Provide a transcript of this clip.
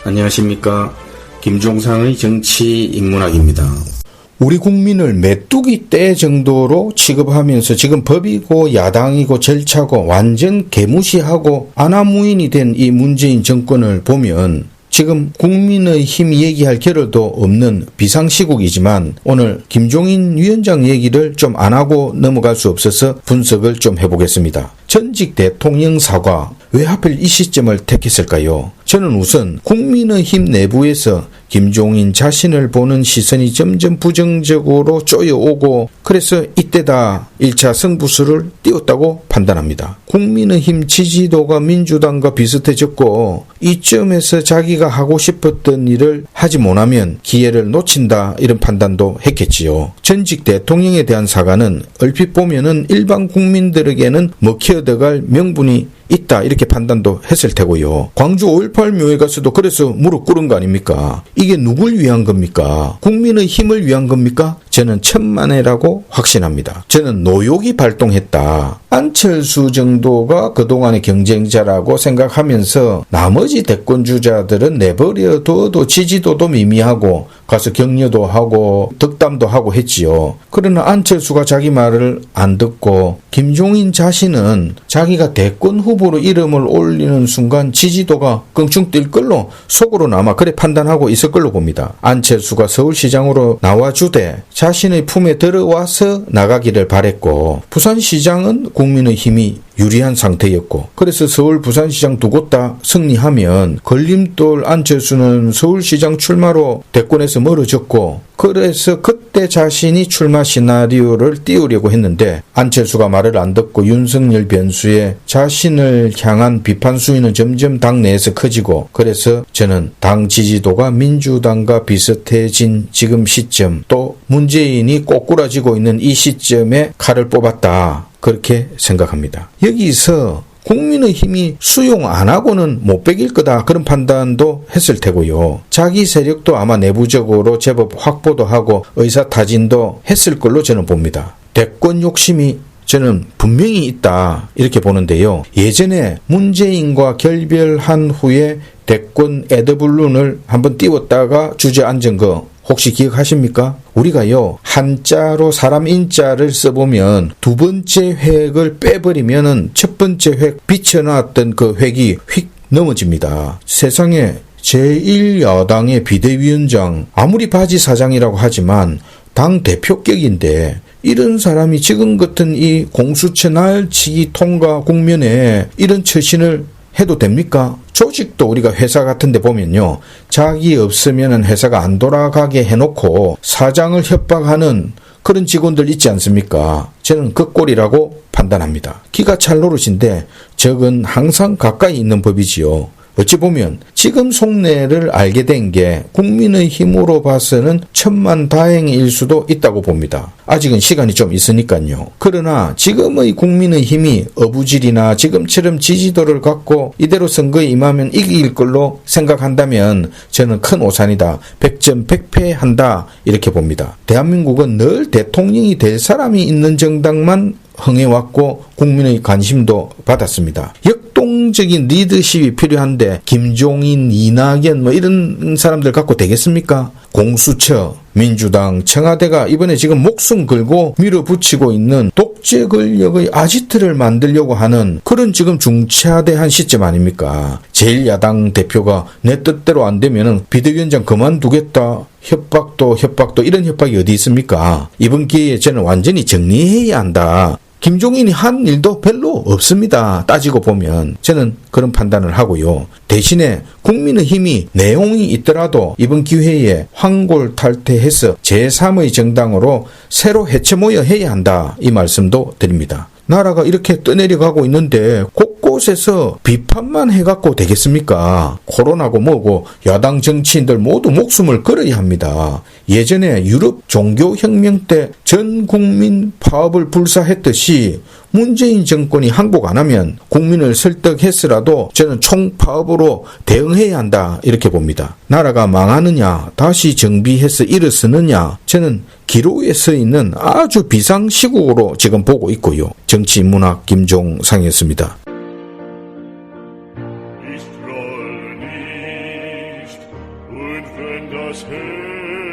안녕하십니까. 김종상의 정치인문학입니다. 우리 국민을 메뚜기 떼 정도로 취급하면서 지금 법이고 야당이고 절차고 완전 개무시하고 아나무인이 된 이 문재인 정권을 보면 지금 국민의힘 얘기할 겨를도 없는 비상시국이지만 오늘 김종인 위원장 얘기를 좀 안 하고 넘어갈 수 없어서 분석을 좀 해보겠습니다. 전직 대통령 사과, 왜 하필 이 시점을 택했을까요? 저는 우선 국민의힘 내부에서 김종인 자신을 보는 시선이 점점 부정적으로 쪼여오고 그래서 이때다 1차 승부수를 띄웠다고 판단합니다. 국민의힘 지지도가 민주당과 비슷해졌고 이쯤에서 자기가 하고 싶었던 일을 하지 못하면 기회를 놓친다 이런 판단도 했겠지요. 전직 대통령에 대한 사과는 얼핏 보면은 일반 국민들에게는 먹혀들어갈 명분이 있다 이렇게 판단도 했을 테고요. 광주 5.18 묘에 가서도 그래서 무릎 꿇은 거 아닙니까? 이게 누굴 위한 겁니까? 국민의 힘을 위한 겁니까? 저는 천만에라고 확신합니다. 저는 노욕이 발동했다. 안철수 정도가 그동안의 경쟁자라고 생각하면서 나머지 대권주자들은 내버려 둬도 지지도도 미미하고 가서 격려도 하고 덕담도 하고 했지요. 그러나 안철수가 자기 말을 안 듣고 김종인 자신은 자기가 대권 후보로 이름을 올리는 순간 지지도가 껑충 뛸 걸로 속으로는 그래 판단하고 있을 걸로 봅니다. 안철수가 서울시장으로 나와주되 자신의 품에 들어와서 나가기를 바랬고 부산시장은 국민의힘이 유리한 상태였고 그래서 서울 부산시장 두 곳 다 승리하면 걸림돌 안철수는 서울시장 출마로 대권에서 멀어졌고 그래서 그때 자신이 출마 시나리오를 띄우려고 했는데 안철수가 말을 안 듣고 윤석열 변수에 자신을 향한 비판 수위는 점점 당 내에서 커지고 그래서 저는 당 지지도가 민주당과 비슷해진 지금 시점 또 문재인이 꼬꾸라지고 있는 이 시점에 칼을 뽑았다. 그렇게 생각합니다. 여기서 국민의힘이 수용 안 하고는 못 베길 거다 그런 판단도 했을 테고요. 자기 세력도 아마 내부적으로 제법 확보도 하고 의사타진도 했을 걸로 저는 봅니다. 대권 욕심이 저는 분명히 있다 이렇게 보는데요. 예전에 문재인과 결별한 후에 대권 에드블룬을 한번 띄웠다가 주저앉은 거 혹시 기억하십니까? 우리가요 한자로 사람 인자를 써보면 두 번째 획을 빼버리면은 첫 번째 획 비춰놨던 그 획이 휙 넘어집니다. 세상에 제1야당의 비대위원장 아무리 바지 사장이라고 하지만 당 대표격인데 이런 사람이 지금 같은 이 공수처 날치기 통과 국면에 이런 처신을 해도 됩니까? 조직도 우리가 회사 같은 데 보면요. 자기 없으면 회사가 안 돌아가게 해놓고 사장을 협박하는 그런 직원들 있지 않습니까? 저는 그 꼴이라고 판단합니다. 기가 찰 노릇인데 적은 항상 가까이 있는 법이지요. 어찌 보면 지금 속내를 알게 된 게 국민의 힘으로 봐서는 천만다행일 수도 있다고 봅니다. 아직은 시간이 좀 있으니까요. 그러나 지금의 국민의 힘이 어부질이나 지금처럼 지지도를 갖고 이대로 선거에 임하면 이길 걸로 생각한다면 저는 큰 오산이다. 100점 100패한다 이렇게 봅니다. 대한민국은 늘 대통령이 될 사람이 있는 정당만 흥해왔고 국민의 관심도 받았습니다. 역동적인 리더십이 필요한데 김종인, 이낙연 이런 사람들 갖고 되겠습니까? 공수처, 민주당, 청와대가 이번에 지금 목숨 걸고 밀어붙이고 있는 독재 권력의 아지트를 만들려고 하는 그런 지금 중차대한 시점 아닙니까? 제1야당 대표가 내 뜻대로 안 되면은 비대위원장 그만두겠다. 협박도 이런 협박이 어디 있습니까? 이번 기회에 저는 완전히 정리해야 한다. 김종인이 한 일도 별로 없습니다. 따지고 보면 저는 그런 판단을 하고요. 대신에 국민의힘이 내용이 있더라도 이번 기회에 환골탈태해서 제3의 정당으로 새로 해체 모여 해야 한다. 이 말씀도 드립니다. 나라가 이렇게 떠내려가고 있는데 곳곳에서 비판만 해갖고 되겠습니까? 코로나고 뭐고 야당 정치인들 모두 목숨을 걸어야 합니다. 예전에 유럽 종교혁명 때 전 국민 파업을 불사했듯이 문재인 정권이 항복 안 하면 국민을 설득했으라도 저는 총파업으로 대응해야 한다 이렇게 봅니다. 나라가 망하느냐 다시 정비해서 일어서느냐 저는 기로에 서 있는 아주 비상시국으로 지금 보고 있고요. 정치문학 김종상이었습니다. Ich troll nicht, und wenn das Herz